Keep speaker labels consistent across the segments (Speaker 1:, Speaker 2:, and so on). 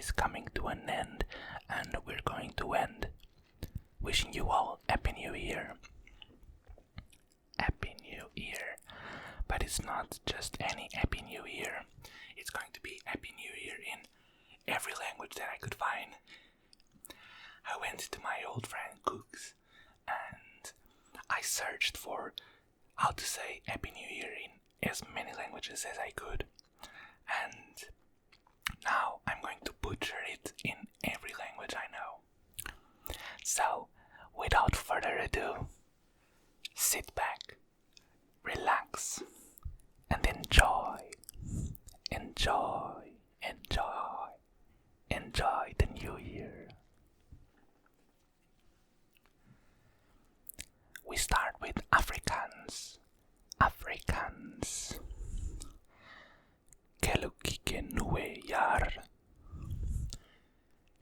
Speaker 1: is coming to an end, and we're going to end wishing you all Happy New Year. Happy New Year. But it's not just any Happy New Year. It's going to be Happy New Year in every language that I could find. I went to my old friend Cooks and I searched for how to say Happy New Year in as many languages as I could. And now I'm going to butcher it in every language I know. So, without further ado, sit back, relax, and enjoy the new year. We start with Afrikaans. Gelukkige nieuwe jaar.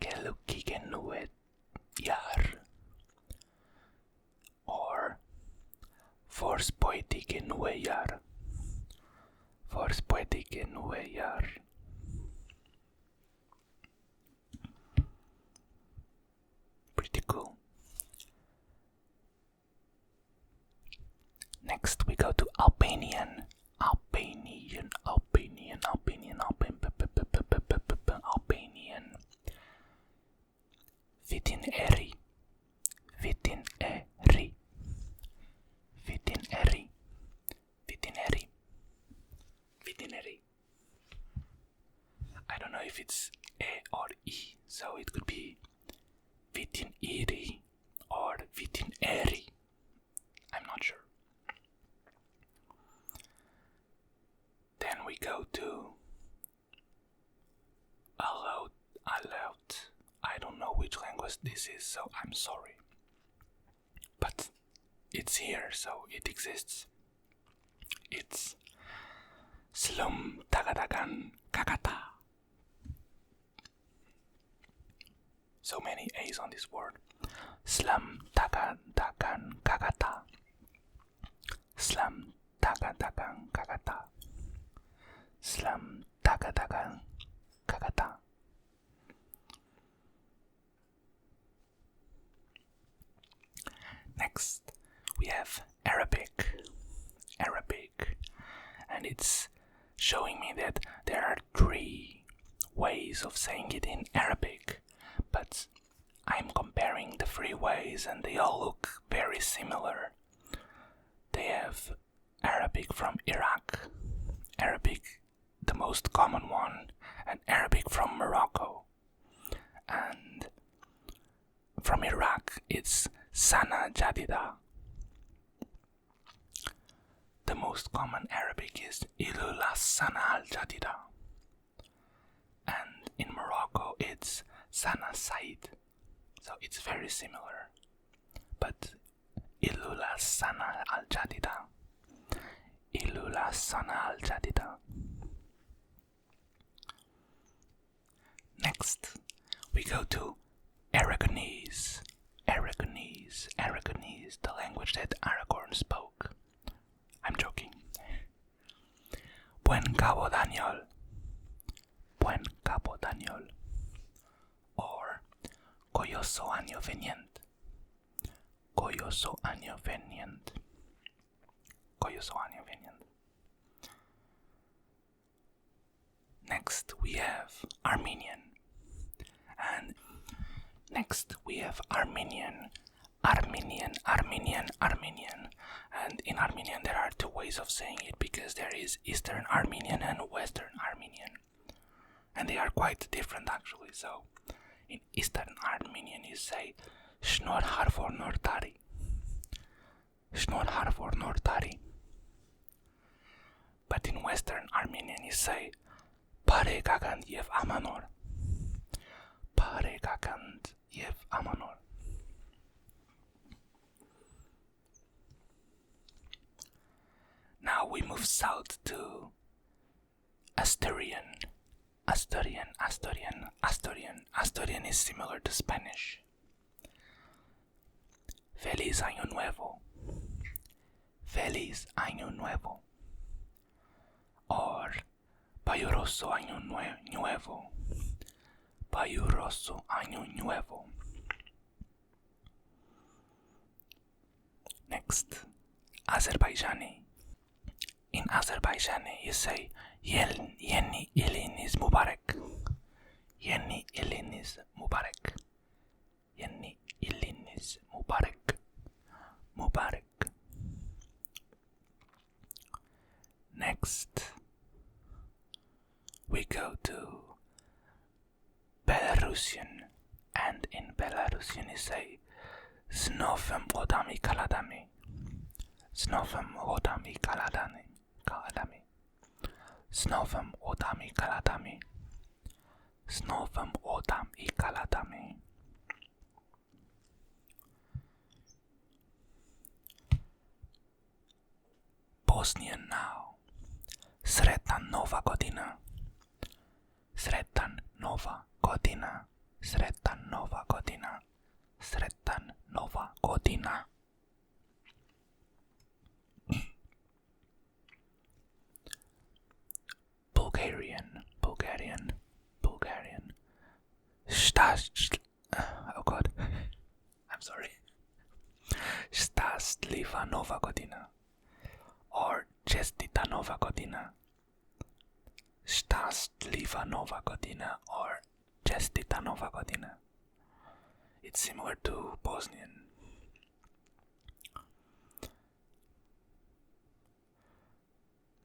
Speaker 1: Gelukkige nieuwe jaar. Or voorspoedige nieuwe jaar. Voorspoedige nieuwe jaar. Pretty cool. Next we go to Albanian. Albanian. Vitin eri. I don't know if it's E or I, so it could be Vitin iri or Vitin eri. I'm not sure. Then we go to Aloud. I don't know which language this is, so I'm sorry. But it's here, so it exists. It's Slum Tagadagan Kakata. So many A's on this word. Slum Tagadagan Kakata. Slum Tagadagan Kakata. Slum Tagadagan Kakata. Next, we have Arabic, and it's showing me that there are 3 ways of saying it in Arabic, but I'm comparing the 3 ways and they all look very similar. They have Arabic from Iraq, Arabic, the most common one, and Arabic from Morocco. And from Iraq, it's Sana Jadida. The most common Arabic is Ilula Sana al Jadida. And in Morocco, it's Sana Said. So it's very similar. But Ilula Sana al Jadida. Ilula Sana al Jadida. Next, we go to Aragonese, the language that Aragorn spoke. I'm joking. Buen cabo Daniel. Or Coyoso año veniente. Next we have Armenian. And next we have Armenian. And in Armenian there are 2 ways of saying it, because there is Eastern Armenian and Western Armenian. And they are quite different actually. So in Eastern Armenian you say Shnor Harfor Nortari. But in Western Armenian you say Pare Gagand Yev Amanor. Now we move south to Asturian. Asturian is similar to Spanish. Feliz Año Nuevo. Or Valoroso Año Nuevo. Paio rosso, año nuevo. Next, Azerbaijani. In Azerbaijani, you say Yeni iliniz Mubarak. Yeni iliniz Mubarak. Yeni iliniz Mubarak. Mubarak. Next, we go to Belarusian, and in Belarusian you say Snofem odami kaladami. Snofem odami kaladami. Kaladami. Snofem odami kaladami. Snofem odami kaladami. Bosnian now. Sretan Nova Godina. Sretan Nova Godina. Sretan Nova Godina. Sretan Nova Godina. Bulgarian. Oh god. I'm sorry. Stasliva Nova Godina. Or Chestita Nova Godina. Stasliva Nova Godina or Chestita Nova Godina. It's similar to Bosnian.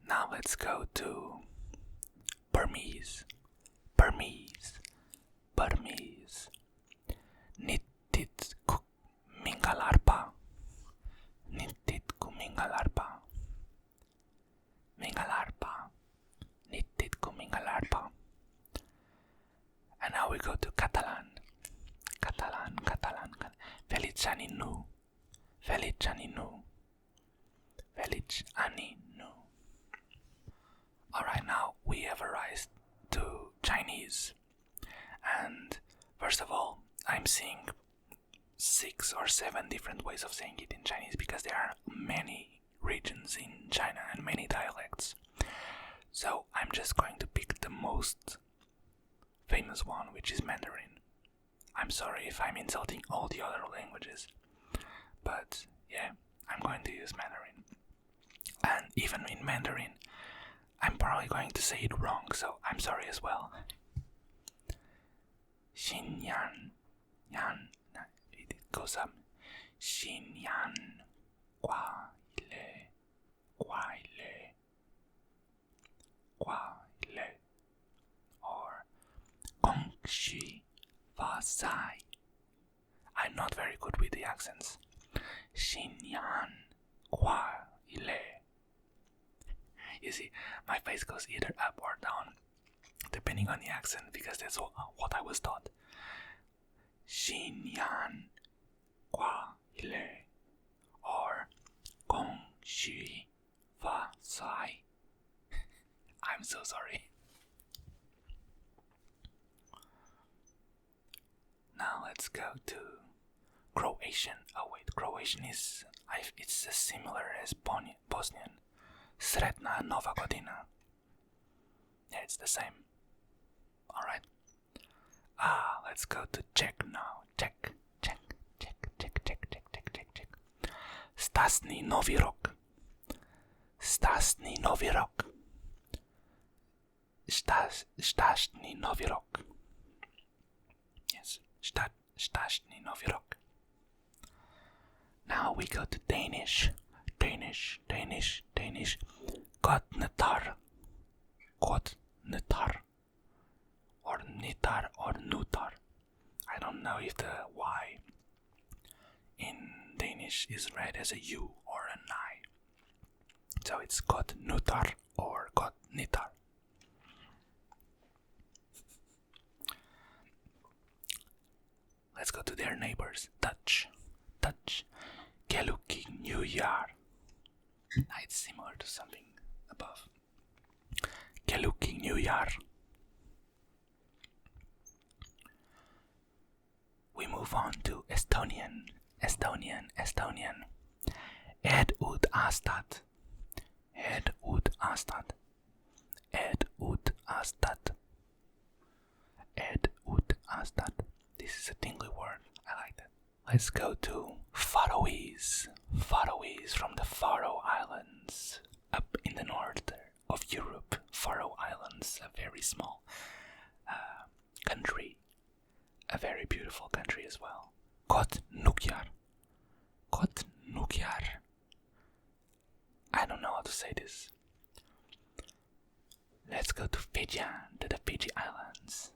Speaker 1: Now let's go to Burmese. Nitit ku mingalarpa. Nitit ku mingalarpa. Mingalarpa. Nitit ku mingalarpa. And now we go to Catalan. Feliz aninu. Alright, now we have arrived to Chinese. And first of all, I'm seeing 6 or 7 different ways of saying it in Chinese because there are many regions in China and many dialects. So I'm just going to pick the most famous one, which is Mandarin. I'm sorry if I'm insulting all the other languages, but yeah, I'm going to use Mandarin. And even in Mandarin, I'm probably going to say it wrong, so I'm sorry as well. Xinyan, yan, it goes up. Xinyan, guaile, or Gongxi Fasai. I'm not very good with the accents. Xinyan, guaile. You see, my face goes either up or down, depending on the accent, because that's what I was taught. Xinyan, guaile, or Gongxi Fasai. I'm so sorry. Now let's go to Croatian. Oh wait, Croatian is it's as similar as Bosnian. Sretna Nova Godina. Yeah, it's the same. Alright. Let's go to Czech now. Czech. Stasny Novi Rok. Stasny Novi Rok. Stasny Novi Rok. Yes, Stasny Novi Rok. Now we go to Danish. Godt nyttår. Or nittar or nutar. I don't know if the Y in Danish is read as a U or an I. So it's godt nyttår or godt nittar. Let's go to their neighbors. Dutch. Gelukkig Nieuwjaar. It's similar to something above. Gelukkig Nieuwjaar. We move on to Estonian. Ed ut aastat. Ed ut that. This is a tingly word. I like that. Let's go to Faroese. Faroese from the Faroe Islands, up in the north of Europe. Faroe Islands, a very small country, a very beautiful country as well. Kot Nukjar. Kot Nukjar. I don't know how to say this. Let's go to Fijian, to the Fiji Islands.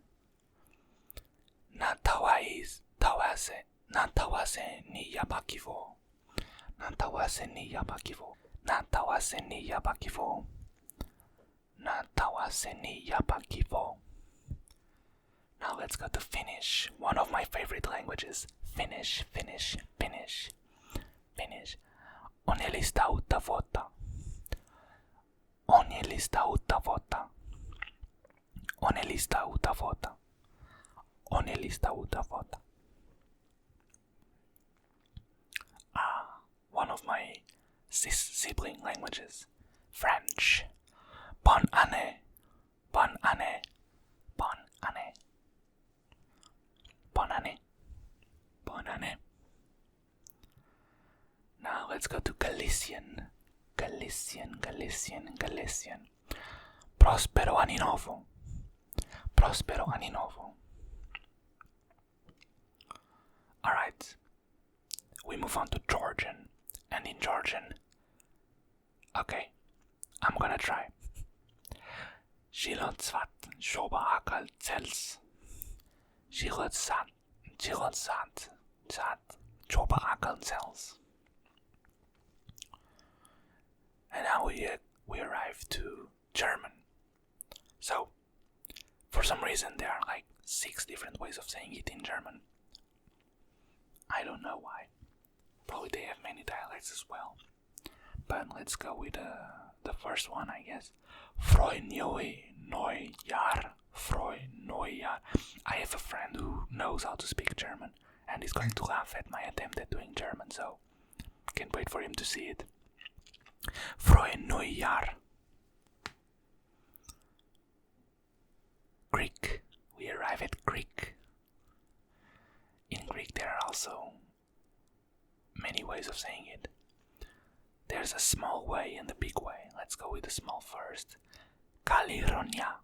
Speaker 1: Natawase ni yabakivo. Natawase ni yabakivo. Natawase ni yabakivo. Natawase ni yabakivo. Now let's go to Finnish, one of my favorite languages. Finnish. Onelista uutta vuotta. Onelista uutta vuotta. Onelista uutta vuotta. Onelista uutta vuotta. One of my sibling languages. French. Bonne année. Bonne année. Bonne année. Bonne année. Bonne année. Now let's go to Galician. Galician. Prospero anni novo. Prospero anni novo. Alright. We move on to Georgian. And in Georgian, okay, I'm gonna try. Shilotsvat shoba akal tsels. Shilotsat shoba akal tsels. And now we arrive to German. So, for some reason there are like 6 different ways of saying it in German. I don't know why. Probably they have many dialects as well. But let's go with the first one, I guess. Frohe Neujahr. Frohe Neujahr. I have a friend who knows how to speak German and he's going to laugh at my attempt at doing German, so can't wait for him to see it. Frohe Neujahr. Greek. We arrive at Greek. In Greek there are also many ways of saying it. There's a small way and a big way. Let's go with the small first. Kalironia.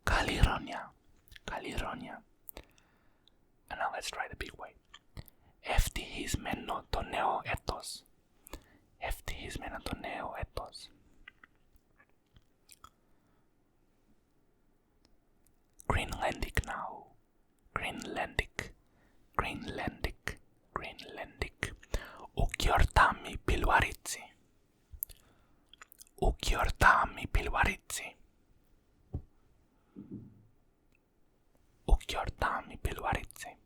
Speaker 1: Kalironia. Kalironia. And now let's try the big way. Ευτυχισμένο το νέο έτος. Ευτυχισμένο το νέο έτος. Greenlandic now. Greenlandic. Greenlandic. Greenlandic. Ukiortami pilvaritsi. Ukiortami pilvaritsi. Ukiortami pilvaritsi.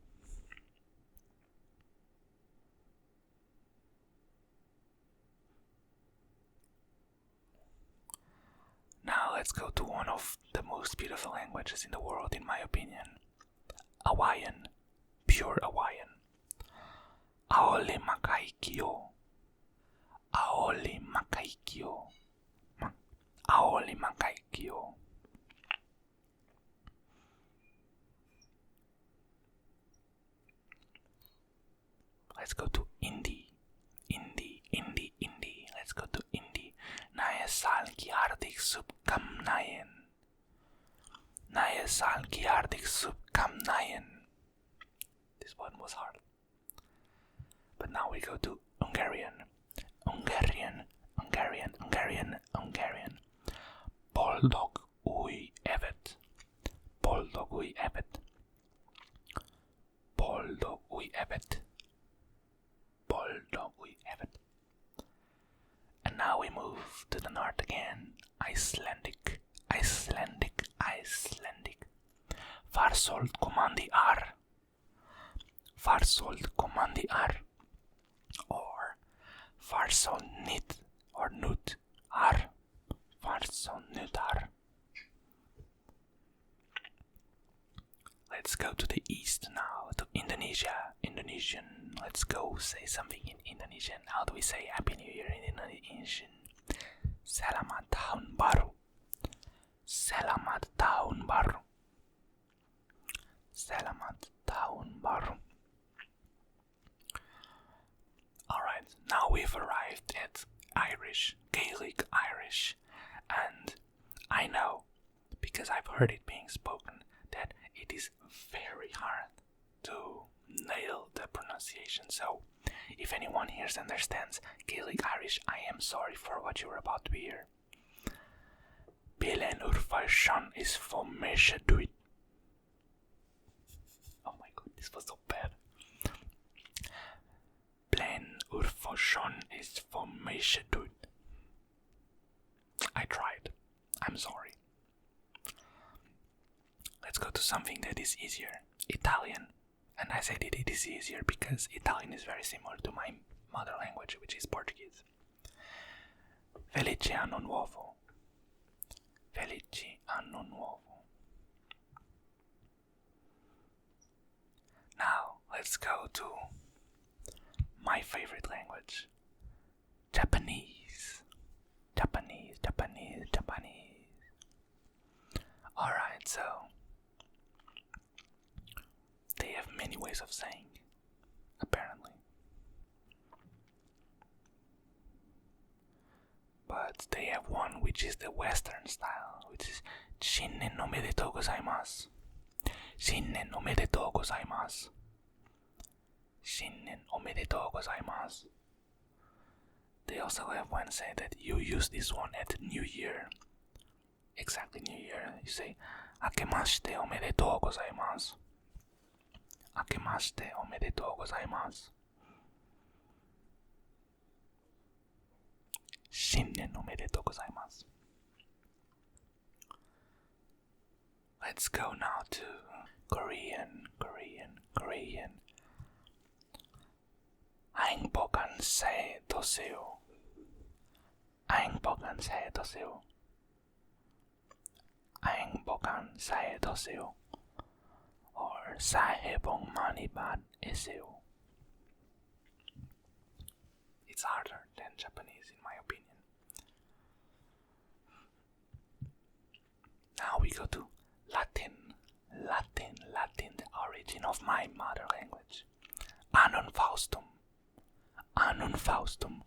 Speaker 1: Now let's go to one of the most beautiful languages in the world, in my opinion. Hawaiian. Pure Hawaiian. Aole makaikio. Aole makaikio. Aole makaikio. Let's go to Hindi. Hindi. Let's go to Hindi. Naya saal ki hardik shubkamnayen. Naya saal ki hardik shubkamnayen. This one was hard. But now we go to Hungarian. Hungarian. Boldog új évet. Boldog új évet. Boldog új évet. Boldog új évet. And now we move to the north again. Icelandic. Farsolt commandi ar. Farsolt commandi ar. Or farsol nit or nut ar. Farsol nut ar. Let's go to the east now, to Indonesia. Indonesian. Let's go say something in Indonesian. How do we say Happy New Year in Indonesian? Selamat Tahun Baru. Selamat Tahun Baru. Selamat Irish, Gaelic Irish, and I know, because I've heard it being spoken, that it is very hard to nail the pronunciation. So, if anyone here understands Gaelic Irish, I am sorry for what you're about to hear. Bilen Urfarshan is for Mesha Duit. Oh my god, this was so bad. Bilen Urfarshan is for Mesha Duit. I tried. I'm sorry. Let's go to something that is easier. Italian. And I said it is easier because Italian is very similar to my mother language, which is Portuguese. Felice anno nuovo. Felice anno nuovo. Now, let's go to my favorite language. Japanese. Japanese, Japanese, Japanese. Alright, so they have many ways of saying, apparently. But they have one which is the Western style, which is Shinnen omedetou gozaimasu. Shinnen omedetou gozaimasu. Shinnen omedetou gozaimasu. They also have one say that you use this one at New Year. Exactly New Year. You say, Akemashite omedetou gozaimasu. Akemashite omedetou gozaimasu. Shinnen omedetou gozaimasu. Let's go now to Korean. Aingbokan se doseo. Aingbokan se doseo. Aingbokan se doseo. Or sahe bong mani bad eseo. It's harder than Japanese in my opinion. Now we go to Latin, the origin of my mother language. Annum Faustum. Annum Faustum.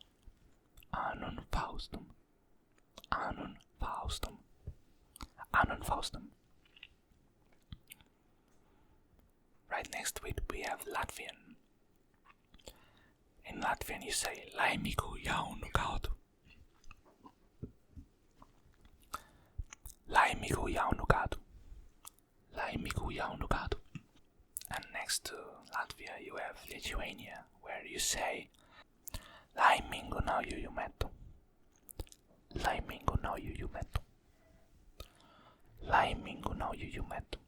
Speaker 1: Annum Faustum. Annum Faustum. Annum Faustum. Right next to it we have Latvian. In Latvian you say Laimiku jaunu gadu. Laimiku jaunu gadu. Laimiku jaunu gadu. And next to Latvia you have Lithuania, where you say Laimingu naujuju metu. Laimingu naujuju metu. Laimingu naujuju metu.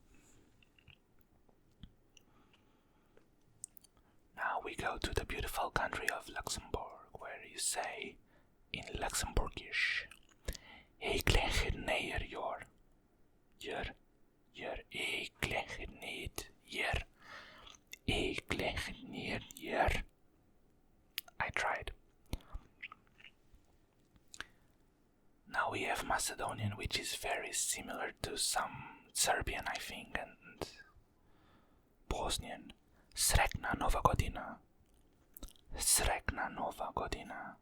Speaker 1: Now we go to the beautiful country of Luxembourg, where you say in Luxembourgish Ik leg het neer, jor. Jor. Ik leg het niet, jor. Ik leg het neer, jor. I tried. Now we have Macedonian, which is very similar to some Serbian, I think, and Bosnian. Srećna Nova Godina. Srećna Nova Godina.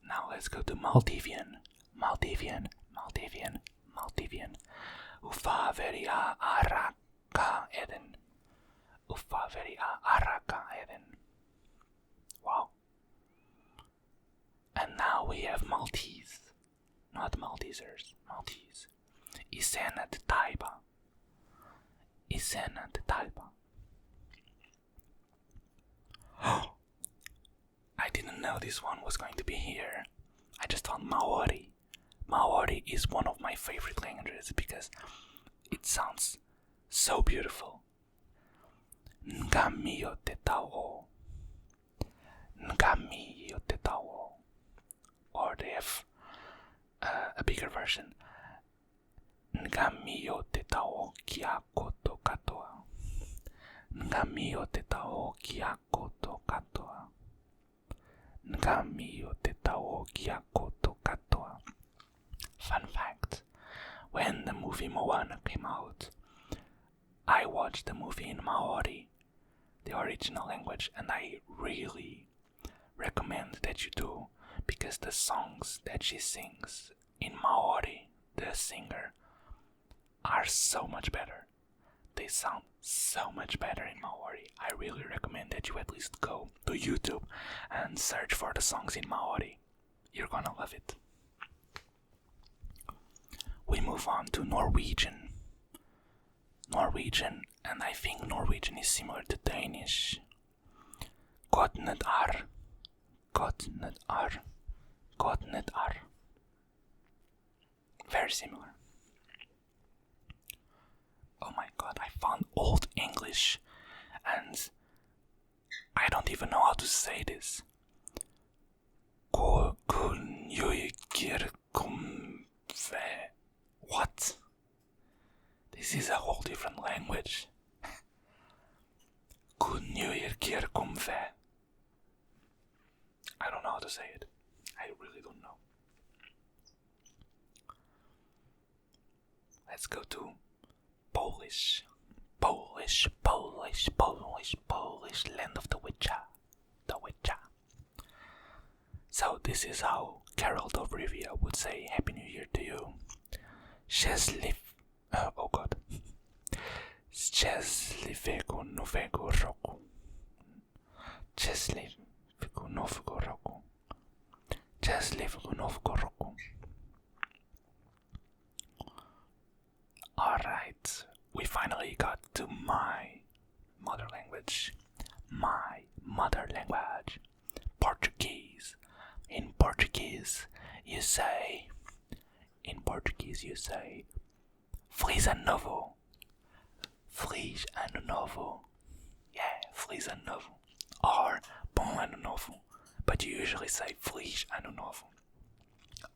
Speaker 1: Now let's go to Maldivian. Ufa veria araka eden. Ufa veria araka eden. Wow. And now we have Maltese. Not Maltesers, Maltese. Isenat Taiba. Isenat Taiba. I didn't know this one was going to be here. I just found Maori. Maori is one of my favorite languages because it sounds so beautiful. Ngamiyo te tao. Ngamiyo te tao. Or they have a bigger version. Ngamiyo te tao kiako to katoa. Ngamiyo te tao kiako to katoa. Ngamiyo te tao kiako to katoa. Fun fact, when the movie Moana came out, I watched the movie in Maori, the original language, and I really recommend that you do, because the songs that she sings in Maori, the singer, are so much better. They sound so much better in Maori. I really recommend that you at least go to YouTube and search for the songs in Maori. You're gonna love it. We move on to Norwegian. Norwegian, and I think Norwegian is similar to Danish. Godnet ar. Godnet ar. Godnet ar. Very similar. Oh my god, I found Old English and I don't even know how to say this. What? This is a whole different language. I don't know how to say it. I really don't know. Let's go to Polish. Polish, Polish, Polish, Polish, land of the Witcher. The Witcher. So this is how Carol Dobrivia would say Happy New Year to you. Oh god. Szczęśliwego nowego roku. Szczęśliwego nowego roku. Szczęśliwego nowego roku. Alright, we finally got to my mother language. My mother language. Portuguese. In Portuguese, you say Feliz Ano Novo. Feliz Ano Novo. Yeah, Feliz Ano Novo. Or Bom Ano Novo. But you usually say Feliz Ano Novo.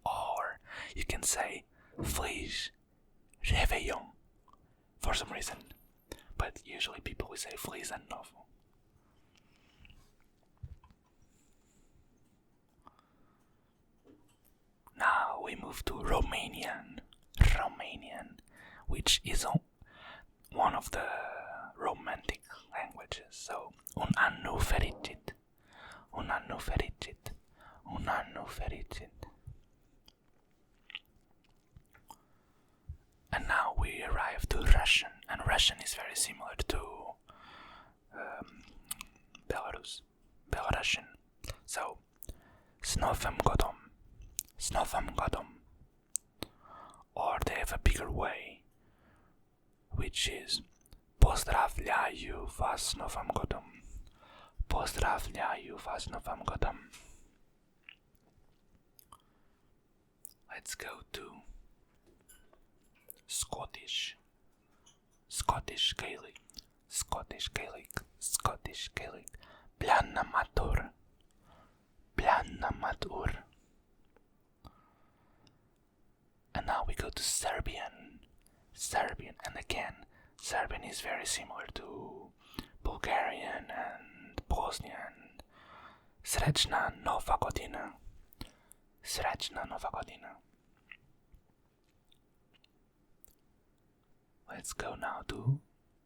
Speaker 1: Or you can say Feliz Réveillon for some reason. But usually people will say Feliz Ano Novo. Now we move to Romanian, which is one of the romantic languages. So, un anno fericit, un anno fericit, un anno fericit. And now we arrive to Russian, and Russian is very similar to Belarusian. So, s Novym Godom. S Novym Godom. Or they have a bigger way, which is Pozdravляю вас с Новым годом. Pozdravляю вас с Новым годом. Let's go to Scottish. Scottish Gaelic. Scottish Gaelic. Scottish Gaelic. Blanna matur. Blanna matur. And now we go to Serbian. Serbian, and again, Serbian is very similar to Bulgarian and Bosnian. Srećna Nova Godina. Srećna Nova Godina. Let's go now to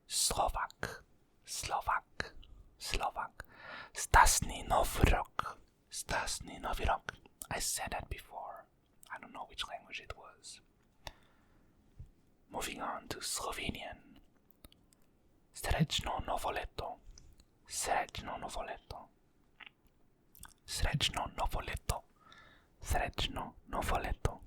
Speaker 1: Slovak. Slovak. Slovak. Stasni Novi Rok. Stasni Novi Rok. I said that before. I don't know which language it was. Moving on to Slovenian. Srećno novo leto. Srećno novo leto. Srećno novo leto. Srećno novo leto.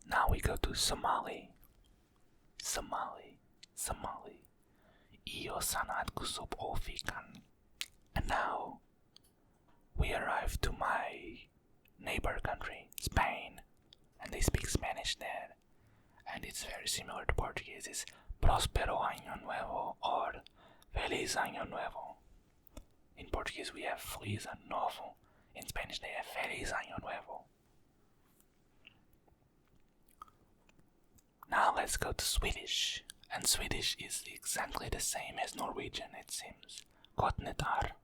Speaker 1: Now we go to Somali. Somali. Somali. Io sanatku sub ofikan. And now we arrive to my neighbor country, Spain, and they speak Spanish there, and it's very similar to Portuguese. It's Próspero Año Nuevo or Feliz Año Nuevo. In Portuguese we have Feliz Ano Novo. In Spanish they have Feliz Año Nuevo. Now let's go to Swedish, and Swedish is exactly the same as Norwegian, it seems. Godnet ar.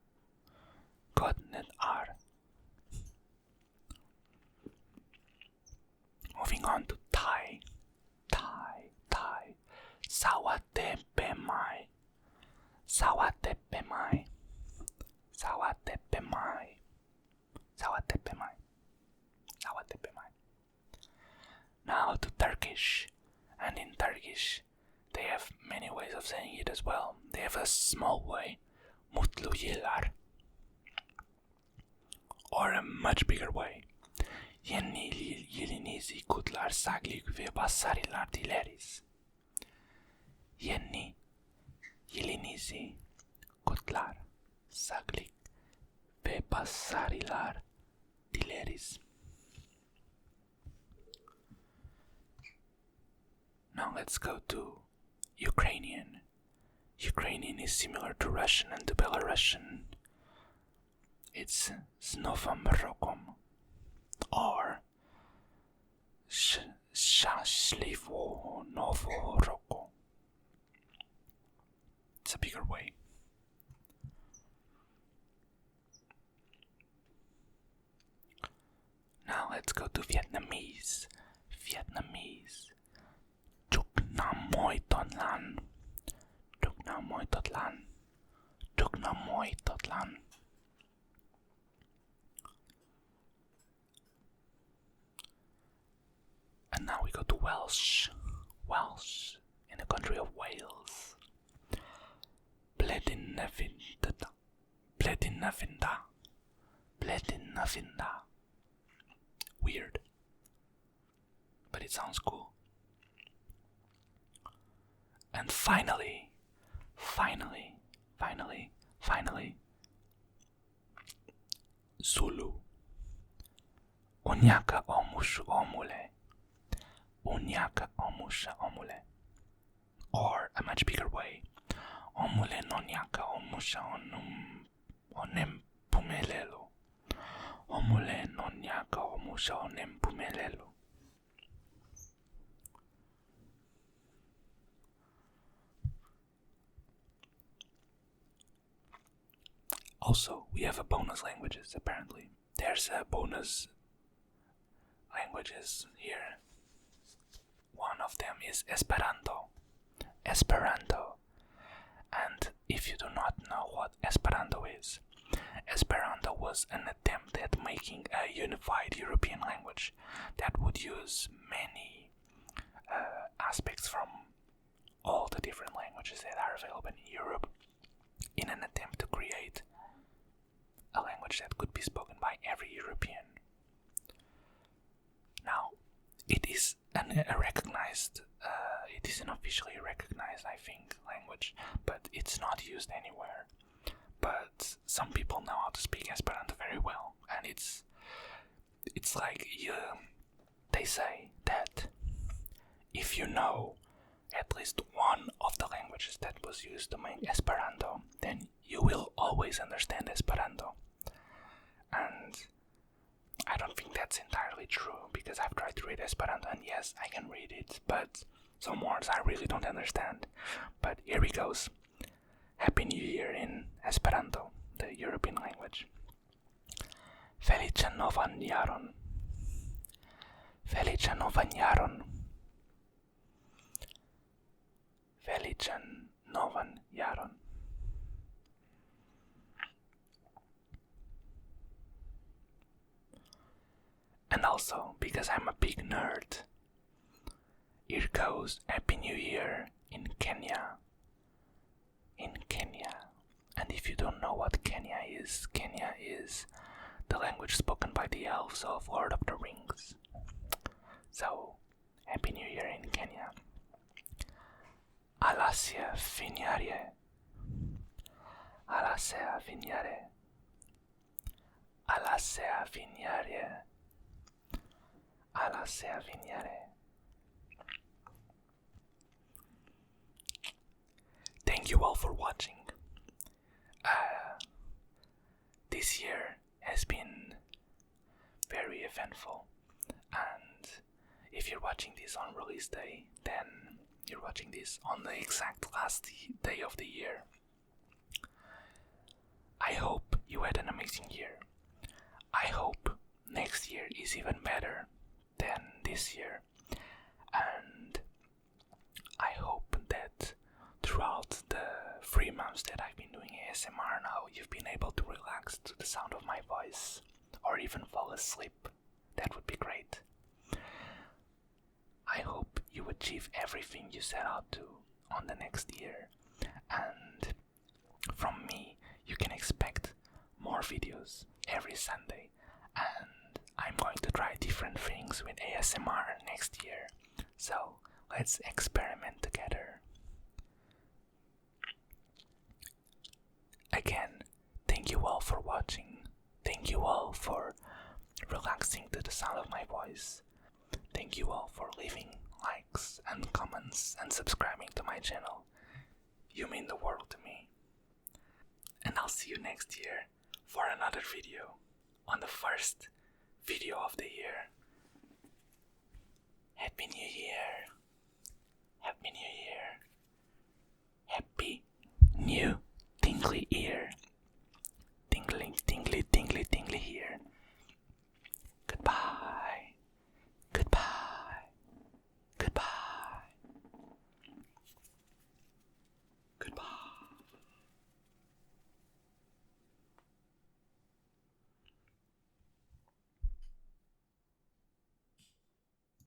Speaker 1: Godnet ar. Moving on to Thai. Thai. Sawate pe mai. Sawate pe mai. Sawate pe mai. Sawate pe mai. Sawate pe mai. Now to Turkish. And in Turkish, they have many ways of saying it as well. They have a small way, mutlu yıllar, or a much bigger way, yeni yılınızı kutlar, sağlık ve başarılar dileriz. Yeni yılınızı kutlar, sağlık ve başarılar dileriz. Now let's go to Ukrainian. Ukrainian is similar to Russian and to Belarusian. It's Znovam Rokom or Shashlivo Novo Roko. It's a bigger way. Now let's go to Vietnamese. Chúc năm mới tốt lành. Chúc năm mới tốt lành. Chúc năm mới tốt lành. And now we go to Welsh. Welsh in the country of Wales. Bledin nafinda. Bledin nafinda. Bledin nafinda. Weird. But it sounds cool. And finally, Zulu. Unyaka omushu omule. Unyaka omusha omule. Or a much bigger way. Omule nonyaka omusha onem pumelelo. Omule nonyaka omusha onem pumelelo. Also, we have a bonus languages, apparently. There's a bonus languages here. One of them is Esperanto. And if you do not know what Esperanto is, Esperanto was an attempt at making a unified European language that would use many aspects from all the different languages that are available in Europe in an attempt to create a language that could be spoken by every European. Now, it is an officially recognized, I think, language, but it's not used anywhere. But some people know how to speak Esperanto very well, and it's like they say that if you know at least one of the languages that was used to make Esperanto, then you will always understand Esperanto. And I don't think that's entirely true, because I've tried to read Esperanto, and yes, I can read it, but some words I really don't understand. But here we goes. Happy New Year in Esperanto, the European language. Felice Novan Jaron. Felice Novan Jaron. Felice Novan Jaron. And also, because I'm a big nerd, here goes Happy New Year in Kenya. In Kenya. And if you don't know what Kenya is the language spoken by the elves of Lord of the Rings. So, Happy New Year in Kenya. Alasia Finiare. Alasia Finiare. Alasia Finiare. Alasia Finiare. Thank you all for watching. This year has been very eventful, and if you're watching this on release day, then you're watching this on the exact last day of the year. I hope you had an amazing year. I hope next year is even better than this year. And I hope that throughout the 3 months that I've been doing ASMR now, you've been able to relax to the sound of my voice, or even fall asleep. That would be great. I hope you achieve everything you set out to on the next year, and from me you can expect more videos every Sunday, and I'm going to try different things with ASMR next year, so let's experiment together. Again, thank you all for watching. Thank you all for relaxing to the sound of my voice. Thank you all for leaving likes and comments and subscribing to my channel. You mean the world to me. And I'll see you next year for another video on the first video of the year. Happy New Year!